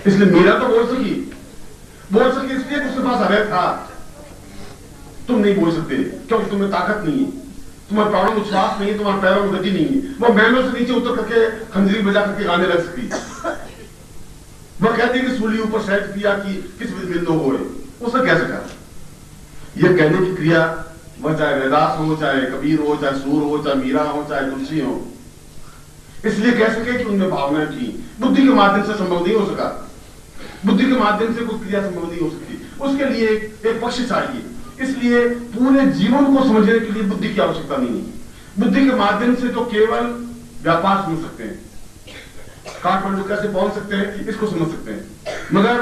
इसलिए मीरा तो बोल सकी इसलिए उसके पास अवैध था। तुम नहीं बोल सकते क्योंकि तुम्हें ताकत नहीं है, तुम्हारे प्राणों में विश्वास नहीं है, तुम्हारे पैरों में गति नहीं है। वो महलों से नीचे उतर करके खंजरी बजा करके गाने लग सकती। वह कहती कि सूली ऊपर सेट किया कि किस बिंदु हो, उसने कैसे कहा? यह कहने की क्रिया वह चाहे रैदास हो, चाहे कबीर हो, चाहे सूर हो, चाहे मीरा हो, चाहे तुलसी हो, इसलिए कह सके कि उनमें भावनाएं थी। बुद्धि के माध्यम से संभव नहीं हो सका, बुद्धि के माध्यम से कोई क्रिया संभव नहीं हो सकती। उसके लिए एक पक्ष चाहिए। इसलिए पूरे जीवन को समझने के लिए बुद्धि की आवश्यकता नहीं है। बुद्धि के माध्यम से तो केवल व्यापार समझ सकते हैं, काठमांडू कैसे पहुंच सकते हैं इसको समझ सकते हैं, मगर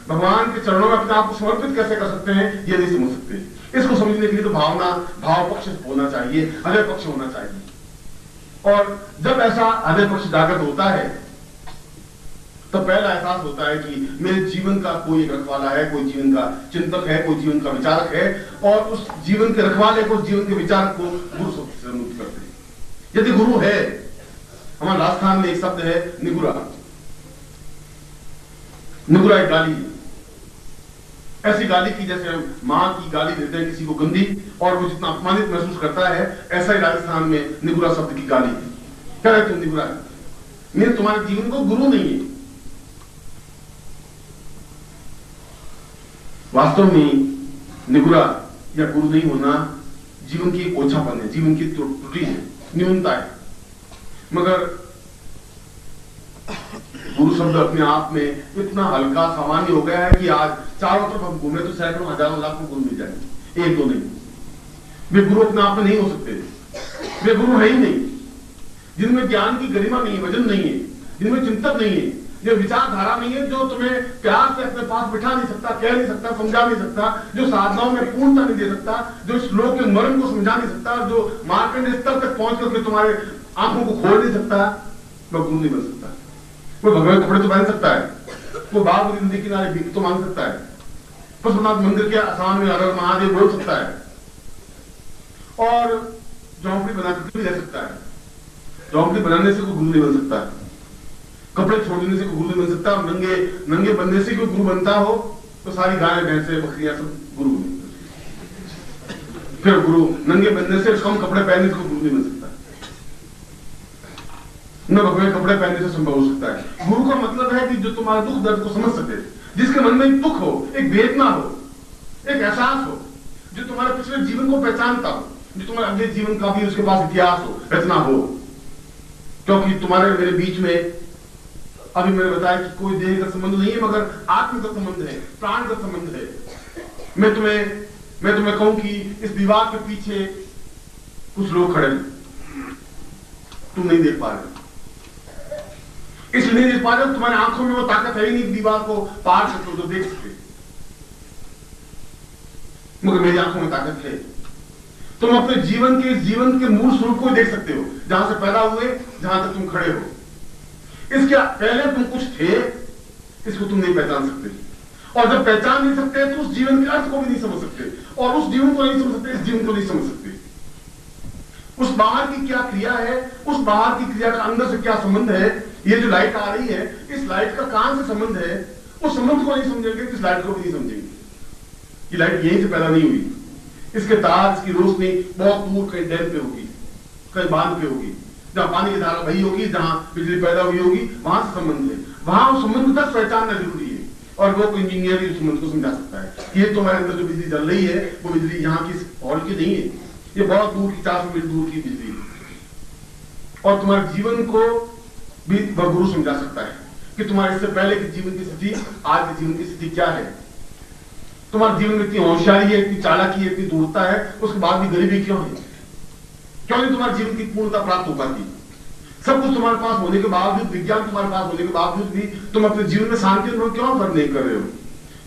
भगवान के चरणों में अपने आप को समर्पित कैसे कर सकते हैं ये नहीं समझ सकते। इसको समझने के लिए तो भाव पक्ष होना चाहिए, अभय पक्ष होना चाहिए। और जब ऐसा अभय पक्ष जागृत होता है तो पहला एहसास होता है कि मेरे जीवन का कोई एक रखवाला है, कोई जीवन का चिंतक है, कोई जीवन का विचारक है, और उस जीवन के रखवाले को, जीवन के विचारक को गुरु शब्द से अनुमति करते हैं। यदि गुरु है, हमारे राजस्थान में एक शब्द है निगुरा। निगुरा एक गाली है, ऐसी गाली की जैसे हम मां की गाली देते हैं किसी को गंदी, और वो जितना अपमानित महसूस करता है, ऐसा ही राजस्थान में निगुरा शब्द की गाली है। क्या है तुम निगुरा? मेरे तुम्हारे जीवन को गुरु नहीं है। वास्तव में निगुरा या गुरु नहीं होना जीवन की एक ओछापन है, जीवन की त्रुटि है, न्यूनता है। मगर गुरु शब्द अपने आप में इतना हल्का सामान्य हो गया है कि आज चारों तरफ हम घूमे तो सैकड़ों हजारों लाखों गुरु मिल जाएंगे, एक दो नहीं। वे गुरु अपने आप में नहीं हो सकते, वे गुरु है ही नहीं। जिनमें ज्ञान की गरिमा नहीं है, वजन नहीं है, जिनमें चिंतन नहीं है, जो विचारधारा नहीं है, जो तुम्हें प्यार से अपने पास बिठा नहीं सकता, कह नहीं सकता, समझा नहीं सकता, जो साधनाओं में पूर्णता नहीं दे सकता, जो श्लोक के मर्म को समझा नहीं सकता, जो मार्कंड स्तर तक पहुंच करके तुम्हारे आंखों को खोल नहीं सकता, वह गुरु नहीं बन सकता। वो भगवान कपड़े तो पहन सकता है, वो बाग नदी किनारे भीख तो मांग सकता है, पशुपतिनाथ मंदिर के आसान में अगर महादेव बोल सकता है, और झोंपड़ी बना करके भी रह सकता है। झोंपड़ी बनाने से कोई गुरु नहीं बन सकता, कपड़े छोड़ देने से कोई गुरु नहीं बन सकता। नंगे बनने से कोई गुरु बनता हो तो सारी गायें भैंसे बकरियां सब गुरु नहीं। फिर गुरु नंगे बनने से, कम कपड़े पहनने से कोई गुरु नहीं बन सकता, न भगवे कपड़े पहनने से संभव हो सकता है। गुरु का मतलब है कि जो तुम्हारे दुख दर्द को समझ सके, जिसके मन में एक दुख हो, एक वेदना हो, एक एहसास हो, जो तुम्हारे पिछले जीवन को पहचानता हो, जो तुम्हारे अगले जीवन का भी उसके पास इतिहास हो, रचना हो। क्योंकि तुम्हारे मेरे बीच में अभी मैंने बताया कि कोई देह का संबंध नहीं है, मगर आत्म का संबंध है, प्राण का संबंध है। मैं तुम्हें कहूं कि इस दीवार के पीछे कुछ लोग खड़े हैं, तुम नहीं देख पा रहे, इसलिए नहीं देख पा रहे, तुम्हारी आंखों में वो ताकत है ही नहीं दीवार को पार सको तो देख सके, मगर मेरी आंखों में ताकत है। तुम अपने जीवन के मूल स्वरूप को देख सकते हो, जहां से पैदा हुए, जहां तक तुम खड़े हो। इसके पहले तुम कुछ थे, इसको तुम नहीं पहचान सकते, और जब पहचान नहीं सकते तो उस जीवन के अर्थ को भी नहीं समझ सकते, और उस जीवन को नहीं समझ सकते, इस जीवन को नहीं समझ सकते। उस बाहर की क्या क्रिया है, उस बाहर की क्रिया का अंदर से क्या संबंध है, ये जो लाइट आ रही है, इस लाइट का कहां से संबंध है, उस संबंध को नहीं समझेंगे तो इस लाइट को भी नहीं समझेंगे। ये लाइट यहीं से पैदा नहीं हुई, इसके तार, इसकी रोशनी बहुत दूर कहीं डैम पे होगी, कहीं बांध पे होगी, जहां पानी की धारा बही होगी, जहां बिजली पैदा हुई होगी, वहां से संबंध है। वहां उस संबंध तक पहचानना जरूरी है, और वो कोई इंजीनियर ही उस संबंध को समझा सकता है कि ये तुम्हारे अंदर जो बिजली जल रही है, वो बिजली यहाँ की हॉल की नहीं है, ये बहुत दूर की 400 मीटर दूर की बिजली है। और तुम्हारे जीवन को भी वह गुरु समझा सकता है कि तुम्हारे इससे पहले की जीवन की स्थिति, आज की जीवन की स्थिति क्या है। तुम्हारे जीवन में इतनी होशियारी है, इतनी चालाकी है, इतनी दूरता है, उसके बाद भी गरीबी क्यों है? क्यों नहीं तुम्हारे जीवन की पूर्णता प्राप्त हो पाती? सब कुछ तुम्हारे पास होने के बावजूद, विज्ञान तुम्हारे पास होने के बावजूद भी तुम अपने जीवन में शांति अनुभव क्यों कर नहीं कर रहे हो?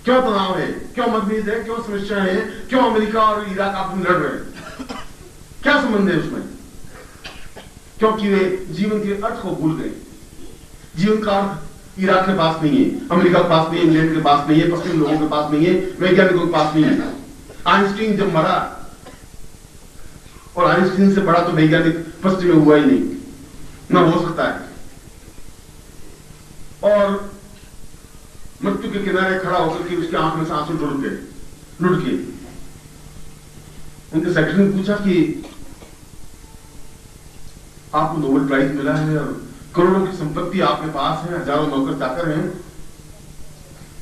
क्यों तनाव है, क्यों मतभेद है, क्यों समस्या है, क्यों अमेरिका और इराक आपस में लड़ रहे हैं? क्या संबंध है उसमें? क्योंकि वे जीवन के अर्थ को भूल गए। जीवन का अर्थ इराक के पास नहीं है, अमेरिका के पास नहीं है, इंग्लैंड के पास नहीं है, पश्चिमी लोगों के पास नहीं है, वैज्ञानिकों के पास नहीं है। आइंस्टीन जब मरा, और आइंस्टीन से बड़ा तो वैज्ञानिक पश्चिम में हुआ ही नहीं, ना हो सकता है। और मृत्यु के किनारे खड़ा होकर के उसकी आंख में से आंसू लुढ़क के उनके सेक्रेटरी ने पूछा कि आपको नोबेल प्राइज मिला है और करोड़ों की संपत्ति आपके पास है, हजारों नौकर चाकर हैं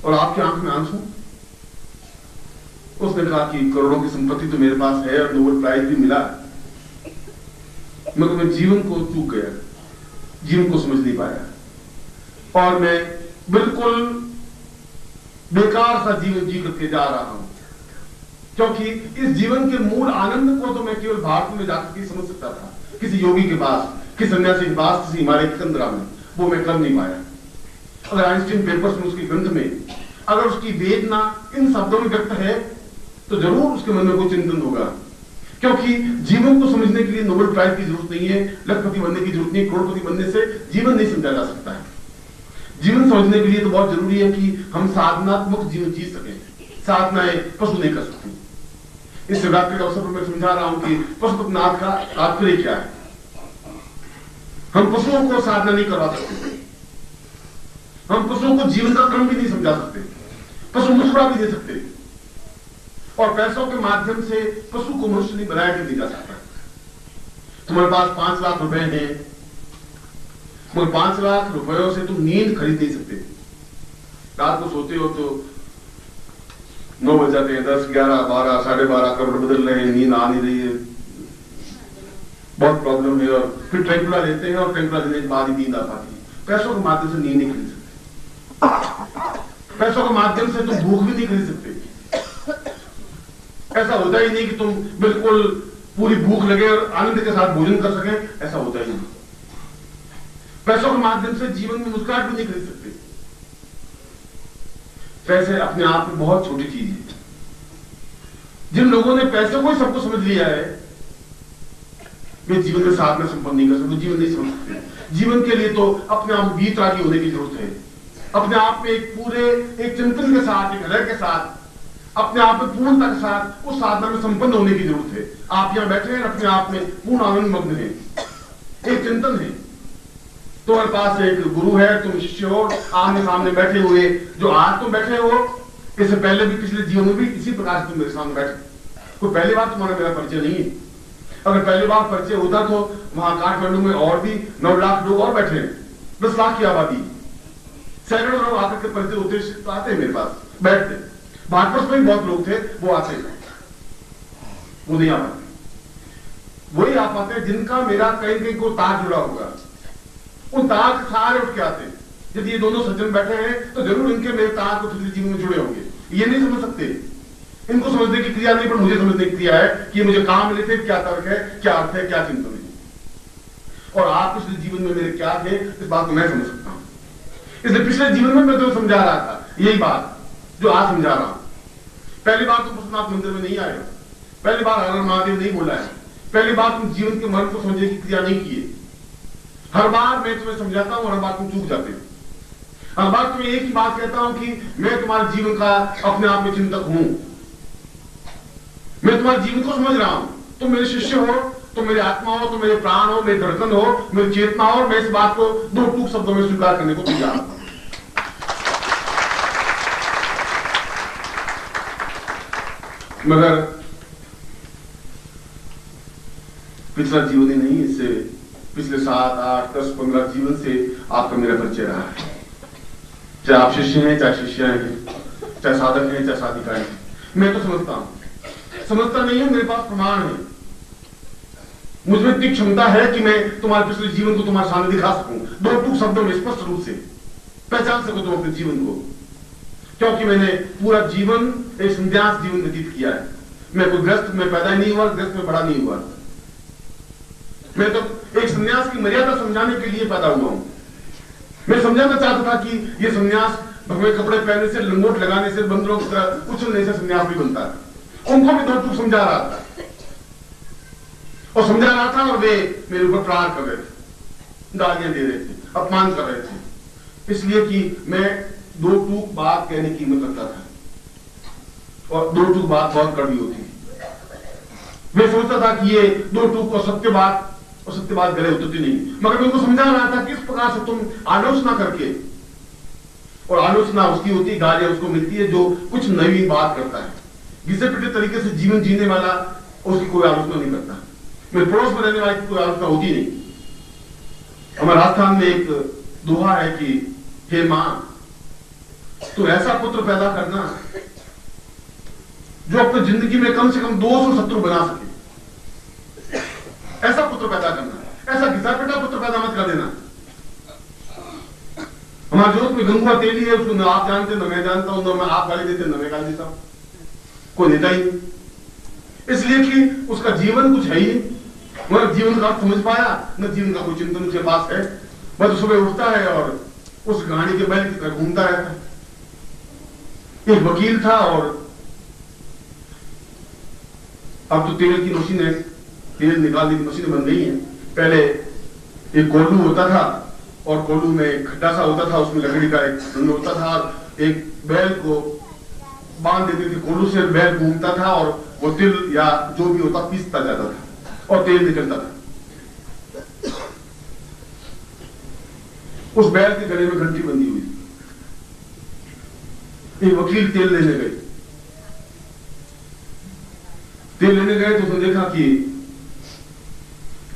और आपकी आंख में आंसू। उसने कहा कि करोड़ों की संपत्ति तो मेरे पास है और नोबेल प्राइज भी मिला, मगर मैं जीवन को चूक गया, जीवन को समझ नहीं पाया और मैं बिल्कुल बेकार सा जीवन जी करके जा रहा हूं, क्योंकि इस जीवन के मूल आनंद को तो मैं केवल भारत में जाकर के समझ सकता था, किसी योगी के पास, किसी सन्यासी के पास, किसी हिमालय की तंद्रा में, वो मैं कर नहीं पाया। अगर आइंस्टीन पेपर्स में, उसके ग्रंथ में अगर उसकी वेदना इन शब्दों में व्यक्त है तो जरूर उसके मन में कोई चिंतन होगा, क्योंकि जीवन को समझने के लिए नोबेल प्राइज की जरूरत नहीं है, लखपति बनने की जरूरत नहीं, करोड़पति बनने से जीवन नहीं समझा जा सकता है। जीवन समझने के लिए तो बहुत जरूरी है कि हम साधनात्मक जीवन जी सकें। साधनाएं पशु नहीं कर सकती। इस शिवरात्रि के अवसर पर मैं समझा रहा हूं कि पशुपतिनाथ का तात्पर्य क्या है। हम पशुओं को साधना नहीं करवा सकते, हम पशुओं को जीवन का क्रम भी नहीं समझा सकते, पशु मुस्कुरा भी दे सकते, और पैसों के माध्यम से पशु को मनुष्य नहीं बनाया भी नहीं जा सकता। तुम्हारे पास 5 लाख रुपए हैं, मगर 5 लाख रुपयों से तुम नींद खरीद नहीं सकते। रात को सोते हो तो 9 बज जाते हैं, 10, 11, 12, 12:30 करोड़ बदल रहे हैं, नींद आ नहीं रही है, बहुत प्रॉब्लम है, और फिर ट्रैंकुला लेते हैं और ट्रैंकुला लेने के बाद ही नींद आ पाती है। पैसों के माध्यम से नींद नहीं खरीद सकते, पैसों के माध्यम से तुम भूख भी नहीं खरीद सकते। ऐसा होता ही नहीं कि तुम बिल्कुल पूरी भूख लगे और आनंद के साथ भोजन कर सके, ऐसा होता ही नहीं। पैसों के माध्यम से जीवन में मुस्कुराहट भी नहीं खरीद सकते। पैसे अपने आप में बहुत छोटी चीज है। जिन लोगों ने पैसे को ही सबको समझ लिया है, वे जीवन में साधना संपन्न नहीं कर सकते, जीवन नहीं समझ सकते। जीवन के लिए तो अपने आप वीतरागी होने की जरूरत है, अपने आप में एक चिंतन के साथ, एक हृदय के साथ, अपने आप में पूर्णता के साथ उस साधना में संपन्न होने की जरूरत है। आप यहां बैठे हैं, अपने आप में पूर्ण आनंद मग्न है, एक चिंतन है। तुम्हारे पास एक गुरु है, तुम शिष्य हो, आमने सामने बैठे हुए, जो आज तुम बैठे हो, इससे पहले भी पिछले जीवन में भी इसी प्रकार से तुम मेरे सामने बैठे। कोई पहली बार तुम्हारा मेरा परिचय नहीं है। अगर पहली बार परिचय होता तो वहां काठमांडू में और भी 9 लाख लोग और बैठे हैं, 10 लाख की आबादी, सैकड़ों लोग आकर के परिचय होते तो आते हैं मेरे पास, बैठते। भारतवर्ष में भी बहुत लोग थे, वो आते हैं, वो नहीं आ पाते। वही आ पाते हैं जिनका मेरा कहीं कहीं को तार जुड़ा होगा, उन तार सारे उठ के आते हैं। यदि ये दोनों सज्जन बैठे हैं तो जरूर इनके मेरे तार को पिछले जीवन में जुड़े होंगे। ये नहीं समझ सकते, इनको समझने की क्रिया नहीं, पर मुझे समझने की क्रिया है कि मुझे कहां मिले थे, क्या तर्क है, क्या अर्थ है, क्या चिंतन है, और आप पिछले जीवन में मेरे क्या थे, इस बात को मैं समझ सकता हूं। इसलिए पिछले जीवन में मैं तो समझा रहा था यही बात जो आज समझा रहा हूं। पहली बार तुम पशुपतिनाथ मंदिर में नहीं आए हो, पहली बार हर हर महादेव नहीं बोला है, पहली बार तुम जीवन के मर्म को समझने की क्रिया नहीं की है। हर बार मैं तुम्हें समझाता हूं, हर बार तुम चूक जाते हो। हर बार तुम्हें एक ही बात कहता हूं कि मैं तुम्हारे जीवन का अपने आप में चिंतक हूं, मैं तुम्हारे जीवन को समझ रहा हूं। तुम मेरे शिष्य हो, तुम मेरी आत्मा हो, तुम मेरे प्राण हो, मेरी धड़कन हो, मेरी चेतना हो, और मैं इस बात को 2 टूक शब्दों में स्वीकार करने को तैयार हूं। मगर पिछला जीवन ही नहीं, इससे पिछले 7, 8, 10, 15 जीवन से आपका मेरा परिचय रहा है। चाहे आप शिष्य हैं, चाहे शिष्या हैं, चाहे साधक हैं, चाहे साधिकाएं हैं, मैं तो समझता हूं। समझता नहीं हूं, मेरे पास प्रमाण है, मुझमें इतनी क्षमता है कि मैं तुम्हारे पिछले जीवन को तुम्हारे सामने दिखा सकूं, 2 टूक शब्दों में स्पष्ट रूप से पहचान सकूं तुम अपने जीवन को, क्योंकि मैंने पूरा जीवन एक संन्यास जीवन व्यतीत किया है। मैं कोई ग्रस्त में पैदा नहीं हुआ, ग्रस्त में बड़ा नहीं हुआ, मैं तो एक सन्यास की मर्यादा समझाने के लिए पैदा हुआ हूं। मैं समझाना चाहता था कि ये सन्यास भगवे कपड़े पहनने से, लंगोट लगाने से, बंदरों की तरह उछलने से सन्यास भी बनता है। उनको भी 2 टूक समझा रहा था, और समझा रहा था, और वे मेरे ऊपर प्रहार कर रहे थे, गालियां दे रहे थे, अपमान कर रहे थे, इसलिए कि मैं 2 टूक बात कहने की हिम्मत रखता था, और 2 टूक बात बहुत कड़वी होती है। मैं सोचता था कि ये 2 टूक और सत्य बात गले उतरती नहीं, मगर मैं उनको समझा रहा था कि इस प्रकार से तुम आलोचना करके और आलोचना उसकी होती है, गालियां उसको मिलती है जो कुछ नई बात करता है। घिसे पिटे तरीके से जीवन जीने वाला उसकी कोई आलोचना नहीं करता। मेरे पड़ोस में रहने वाले की कोई आलोचना होती नहीं। हमारे राजस्थान में एक दोहा है कि हे मां, तो ऐसा पुत्र पैदा करना जो अपनी जिंदगी में कम से कम 200 शत्रु बना सके। ऐसा पुत्र पैदा करना, ऐसा घिसा पिटा पुत्र पैदा मत कर देना। हमारे जोत में गंगुआ तेली है, उसको न आप जानते न मैं जानता हूं, न मैं आप गाली देते न मैं गाली देता हूं, कोई नेता ही नहीं। इसलिए कि उसका जीवन कुछ है ही नहीं, मगर जीवन का समझ पाया न, जीवन का कोई चिंतन उसके पास है। वह तो सुबह उठता है और उस गाड़ी के बैल की तरह घूमता रहता है। एक वकील था और अब तो तेल की मशीनें, तेल निकालने की मशीनें बन गई हैं। पहले एक कोल्हू होता था और कोल्हू में खड्डा सा होता था, उसमें लकड़ी का एक डंडा होता था और एक बैल को बांध देते थे कोल्हू से, बैल घूमता था और वो तिल या जो भी होता पीसता जाता था और तेल निकलता था। उस बैल के गले में घंटी बंधी हुई थी। एक वकील तेल लेने गए, तेल लेने गए तो उसने देखा कि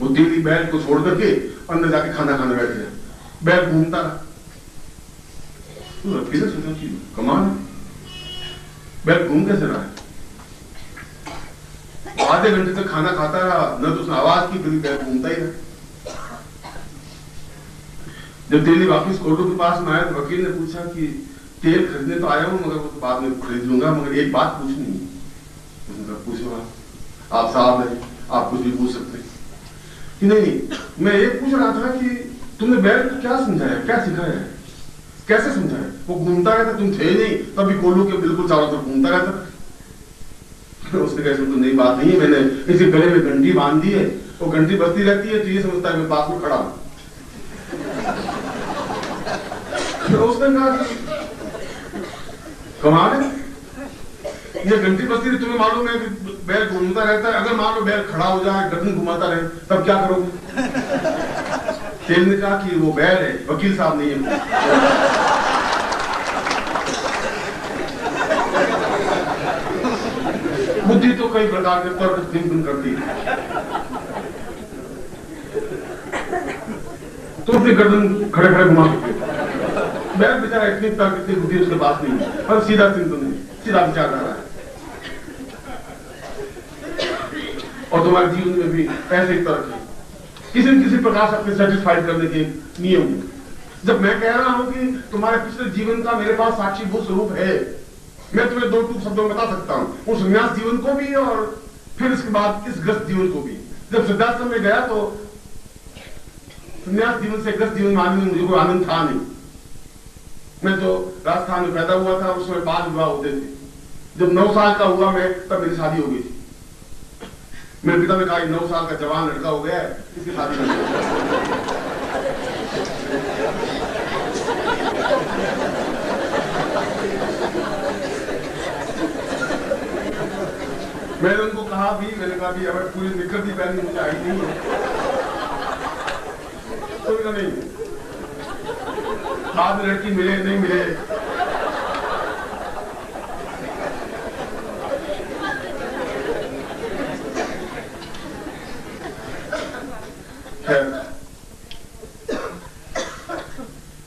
वो तेली बैल को छोड़ करके अंदर जाके खाना खाने बैठ गया। बैल घूमता रहा। तो वकील ने सोचा कि कमाल, बैल घूम कैसे रहा है। आधे घंटे तक खाना खाता रहा, न तो उसने आवाज की, फिर बैल घूमता ही रहा। जब तेली वापिस कोर्टों के पास में आया तो वकील ने पूछा कि तेल खरीदने तो आया हूं, मगर वो बाद में खरीद लूंगा, मगर एक बात पूछनी है। उसने पूछो, आप साहब हैं, आप कुछ भी पूछ सकते हैं। कि नहीं, मैं ये पूछ रहा था कि तुमने बैल को क्या समझाया, क्या सिखाया है, कैसे समझाया। वो घूमता रहता, तुम थे नहीं तभी कोल्हू के बिल्कुल चारों तरफ घूमता रहता। उसने कहा तो नई बात नहीं है, मैंने इसके गले में घंटी बांध दी है, वो घंटी बजती रहती है तो ये समझता है मैं पास में खड़ा हूं। उसने कहा कमाल है, ये घंटी बजती है, तुम्हें मालूम है कि बैल घूमता रहता है, अगर मान लो बैल खड़ा हो जाए, गर्दन घुमाता रहे, तब क्या करोगे। तेल ने कहा कि वो बैल है, वकील साहब नहीं है। बुद्धि तो कई प्रकार के तर्क चिंतन करती है। तो अपनी गर्दन खड़े खड़े घुमा सकते, बैल बेचारा इतनी तर्क इतनी बुद्धि उसके पास नहीं है, और सीधा चिंतन नहीं, सीधा विचारधारा है। और तुम्हारे जीवन में भी ऐसे ही तर्क है, किसी न किसी प्रकार से अपने सेटिस्फाइड करने के नियम। जब मैं कह रहा हूं कि तुम्हारे पिछले जीवन का मेरे पास साक्षीभूत स्वरूप है, मैं तुम्हें 2 शब्दों में बता सकता हूं, उस संन्यास जीवन को भी और फिर इसके बाद इस ग्रस्त जीवन को भी। जब सिद्धाश्रम में गया तो संन्यास जीवन से ग्रस्त जीवन में मुझे कोई आनंद था नहीं। मैं जो राजस्थान में पैदा हुआ था उसमें 5 विवाह होते थे। जब 9 साल का हुआ मैं, तब मेरी शादी हो गई थी। मेरे पिता ने कहा 9 साल का जवान लड़का हो गया है, इसकी शादी नहीं। मैंने उनको कहा भी, मैंने कहा भी अगर पूरी निकल भी पहननी मुझे आई नहीं है तो नहीं, बाद में लड़की मिले नहीं मिले।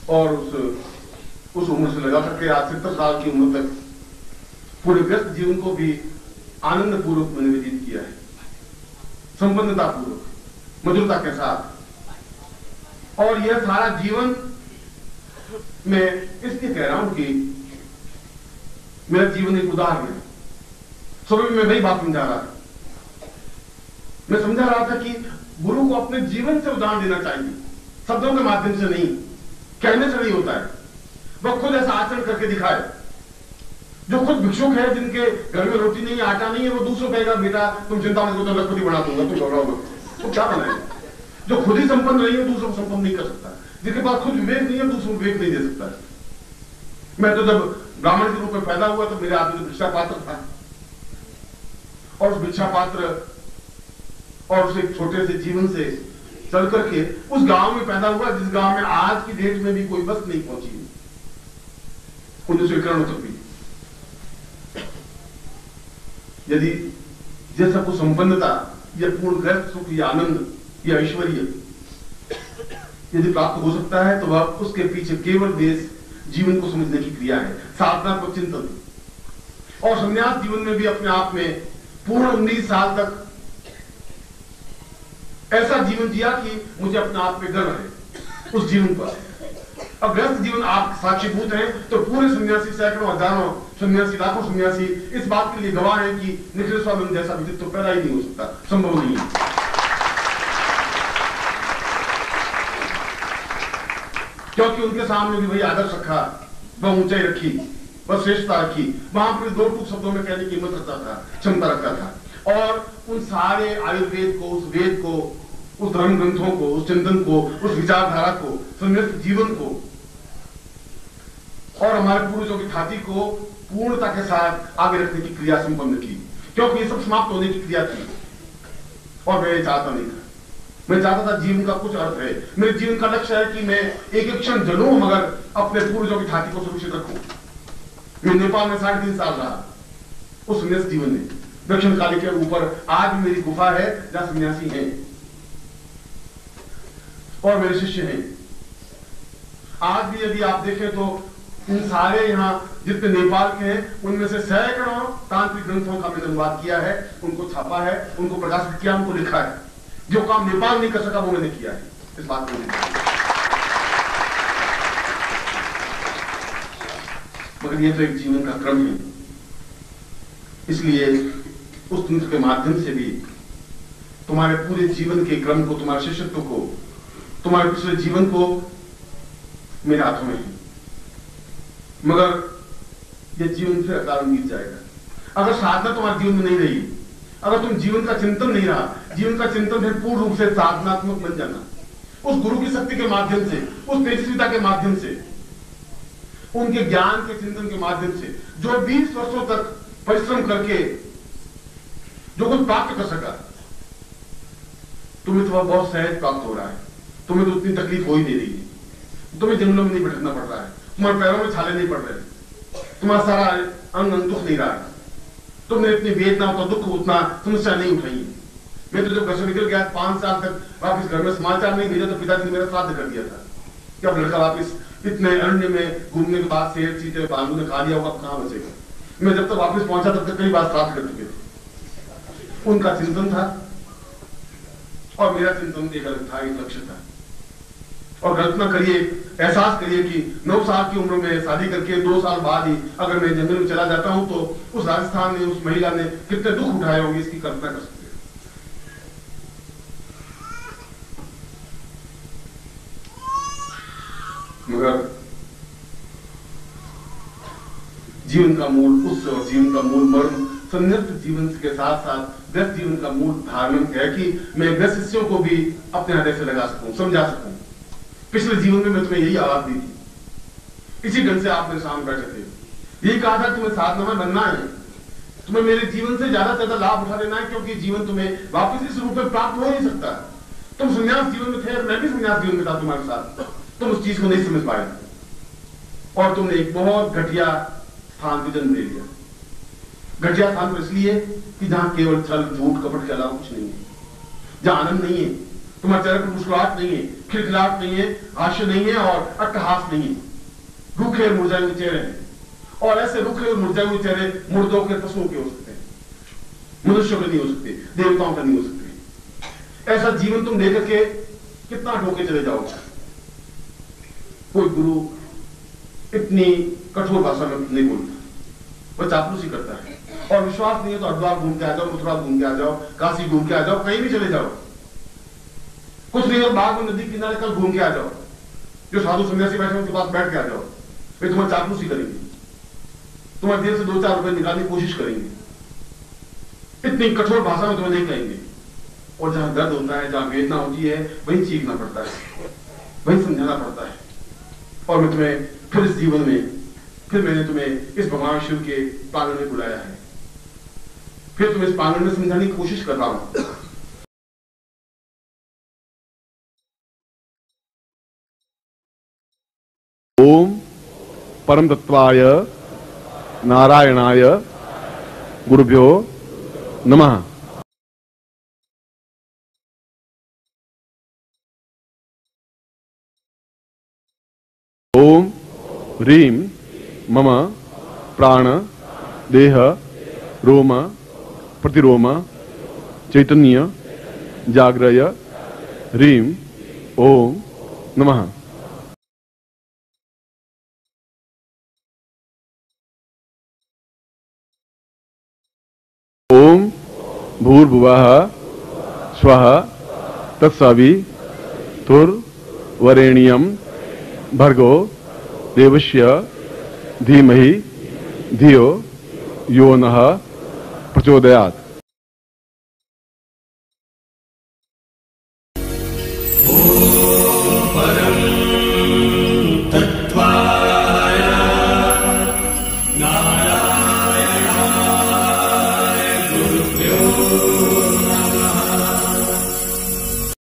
और उस उम्र से लगा करके आज 70 साल की उम्र तक पूरे व्यस्त जीवन को भी आनंद पूर्वक मैंने व्यतीत किया है, संपन्नता पूर्वक, मधुरता के साथ। और यह सारा जीवन मैं इसलिए कह रहा हूं कि मेरा जीवन एक उदाहरण है। सुबह में मैं वही बात समझा रहा था। मैं समझा रहा था कि गुरु को अपने जीवन से उदाहरण देना चाहिए, शब्दों के माध्यम से नहीं, कहने से नहीं होता है। वह खुद ऐसा आचरण करके दिखाए। जो खुद भिक्षुक है, जिनके घर में रोटी नहीं है, आटा नहीं है, वो दूसरों कहेगा बेटा तुम चिंता मत करो, लखपति बना दूंगा, तुम घबराओगे, तो क्या बनाएगा। जो खुद ही संपन्न नहीं है दूसरों को संपन्न नहीं कर सकता, जिसके पास खुद विवेक नहीं है दूसरों को विवेक नहीं दे सकता। मैं तो जब ब्राह्मण के रूप में पैदा हुआ तो मेरे आदमी भिक्षा पात्र था, और उस भिक्षा पात्र और उस एक छोटे से जीवन से चल करके उस गांव में पैदा हुआ जिस गांव में आज की डेट में भी कोई बस नहीं पहुंची। उन स्वीकरणों तक भी। यदि यह सब कुछ संपन्नता, यह पूर्ण ग्रस्त सुख, यह आनंद, यह ऐश्वर्य यदि प्राप्त हो सकता है तो वह उसके पीछे केवल देश जीवन को समझने की क्रिया है, साधना को चिंतन। और संन्यास जीवन में भी अपने आप में पूर्ण 19 साल तक ऐसा जीवन जिया कि मुझे अपने आप में गर्व है उस जीवन पर। अब गृहस्थ जीवन आप साक्षीभूत हैं तो पूरे सन्यासी, सैकड़ों हजारों सन्यासी, लाखों सन्यासी इस बात के लिए गवाह हैं कि निखिल स्वानंद जैसा व्यक्तित्व तो पैदा ही नहीं हो सकता, संभव नहीं है। क्योंकि उनके सामने भी वही आदर्श रखा, वह ऊंचाई रखी, वह श्रेष्ठता रखी, वहां पर 2 टूक शब्दों में कहने की हिम्मत रखता था, क्षमता रखता था। और उन सारे आयुर्वेद को, उस वेद को, उस धर्म ग्रंथों को, उस चिंतन को, उस विचारधारा को, संन्यास्त जीवन को और हमारे पूर्वजों की ख्याति को पूर्णता के साथ आगे रखने की क्रिया संपन्न की, क्योंकि ये सब समाप्त होने की क्रिया थी। और मैं चाहता नहीं था, मैं चाहता था जीवन का कुछ अर्थ है, मेरे जीवन का लक्ष्य है कि मैं एक एक क्षण जलूं मगर अपने पूर्वजों की ख्याति को सुरक्षित रखूं। मैं नेपाल में 3.5 साल रहा उस संन्यास जीवन में। दक्षिण काली के ऊपर आज भी मेरी गुफा है जहां सन्यासी हैं और मेरे शिष्य हैं। आज भी यदि आप देखें तो इन सारे यहाँ जितने नेपाल के हैं उनमें से सैकड़ों तांत्रिक ग्रंथों का मैंने अनुवाद किया है, उनको छापा है, उनको प्रकाशित किया, उनको लिखा है। जो काम नेपाल नहीं कर सका वो मैंने किया है। इस बात को मगर ये तो एक जीवन का क्रम है, इसलिए उस तंत्र के माध्यम से भी तुम्हारे पूरे जीवन के क्रम को, तुम्हारे शिष्यत्व को, तुम्हारे पिछले जीवन को मेरे हाथों में है। मगर यह जीवन फिर अकाल बीत जाएगा अगर साधना तुम्हारे जीवन में नहीं रही, अगर तुम जीवन का चिंतन नहीं रहा। जीवन का चिंतन है पूर्ण रूप से साधनात्मक बन जाना, उस गुरु की शक्ति के माध्यम से, उस तेजस्विता के माध्यम से, उनके ज्ञान के चिंतन के माध्यम से, जो 20 वर्षों तक परिश्रम करके जो कुछ प्राप्त कर सका, तुम्हें तो बहुत सहज प्राप्त हो रहा है, तुम्हें तो उतनी तकलीफ हो ही नहीं रही है, तुम्हें जंगलों में नहीं भटकना पड़ रहा है, तुम्हारे पैरों में छाले नहीं पड़ रहे, तुम्हारा सारा अंग दुख नहीं रहा है, तुमने इतनी वेदना उतना दुख उतना समस्या नहीं उठाई है। मैं तो जब घर से निकल गया 5 साल तक वापिस घर में समाचार नहीं भेजा तो पिताजी ने मेरा श्राद्ध कर दिया था कि अब लड़का वापिस इतने अरण्य में घूमने के बाद शेर चीते भालू ने खा लिया होगा, कहां बचेगा। मैं जब तक वापिस पहुंचा तब तक कई बार श्राद्ध कर चुके थे। उनका चिंतन था और मेरा चिंतन एक अलग था, एक लक्ष्य था। और कल्पना करिए, एहसास करिए कि 9 साल की उम्र में शादी करके 2 साल बाद ही अगर मैं जंगल में चला जाता हूं तो उस राजस्थान में उस महिला ने कितने दुख उठाए होंगे, इसकी कल्पना कर सकते हैं। मगर जीवन का मूल उस और जीवन का मूल मर्म संन्यास्त जीवन के साथ साथ गृहस्थ जीवन का मूल धारण है कि मैं गृहस्थ शिष्यों को भी अपने हृदय से लगा सकूं, समझा सकूं। पिछले जीवन में मैं तुम्हें यही आवाज दी थी, इसी ढंग से आप मेरे सामने बैठे थे। यही कहा था तुम्हें साधना में बनना है, तुम्हें मेरे जीवन से ज्यादा लाभ उठा लेना है, क्योंकि जीवन तुम्हें वापस इस रूप में प्राप्त हो नहीं सकता। तुम संन्यास जीवन में थे, मैं भी संन्यास जीवन में था तुम्हारे साथ, तुम उस चीज को नहीं समझ पाए और तुमने एक बहुत घटिया स्थान को जन्म ले लिया। घटिया स्थान तो इसलिए कि जहां केवल छल झूठ कपट के अलावा कुछ नहीं है, जहां आनंद नहीं है, तुम्हारे चेहरे पर मुस्कुराहट नहीं है, खिलखिलाहट नहीं है, हास्य नहीं है और अट्टहास नहीं है। रूखे और मुरझाए हुए चेहरे हैं और ऐसे रूखे और मुरझाए हुए चेहरे मुर्दों के, पशुओं के हो सकते हैं, मनुष्यों के नहीं हो सकते, देवताओं का नहीं हो सकते। ऐसा जीवन तुम लेकर के कितना ढोके चले जाओगे। कोई गुरु इतनी कठोर भाषा में नहीं बोलता, वह चापलूसी करता है। और विश्वास नहीं है तो हरिद्वार घूम के आ जाओ, मथुरा घूम के आ जाओ, काशी घूम के आ जाओ, कहीं भी चले जाओ, कुछ नहीं हो, बाग में नदी किनारे कल घूम के आ जाओ, जो साधु सन्यासी बैठे उनके पास बैठ के आ जाओ, वे तुम्हें चापलूसी करेंगे, तुम्हारे देर से 2-4 रुपए निकालने की कोशिश करेंगे, इतनी कठोर भाषा में तुम्हें नहीं कहेंगे। और जहां दर्द होता है, जहां वेदना होती है, वहीं सीखना पड़ता है, वहीं समझाना पड़ता है। और मैं तुम्हें फिर इस जीवन में, फिर मैंने तुम्हें इस भगवान शिव के प्रांगण में बुलाया है, फिर तुम्हें इस प्रांगण में समझाने की कोशिश कर रहा हूं। ओम परम तत्वाय नारायणाय गुरुभ्यो नमः। ओम ह्रीं मम प्राण देह रोम प्रतिरोम चैतन्य जाग्रय ह्रीं ओम नमः। ओम भूर्भुवः स्वः तत्सवितुर्वरेण्यं भर्गो देवस्य धीमहि धियो यो नः प्रचोदयात्।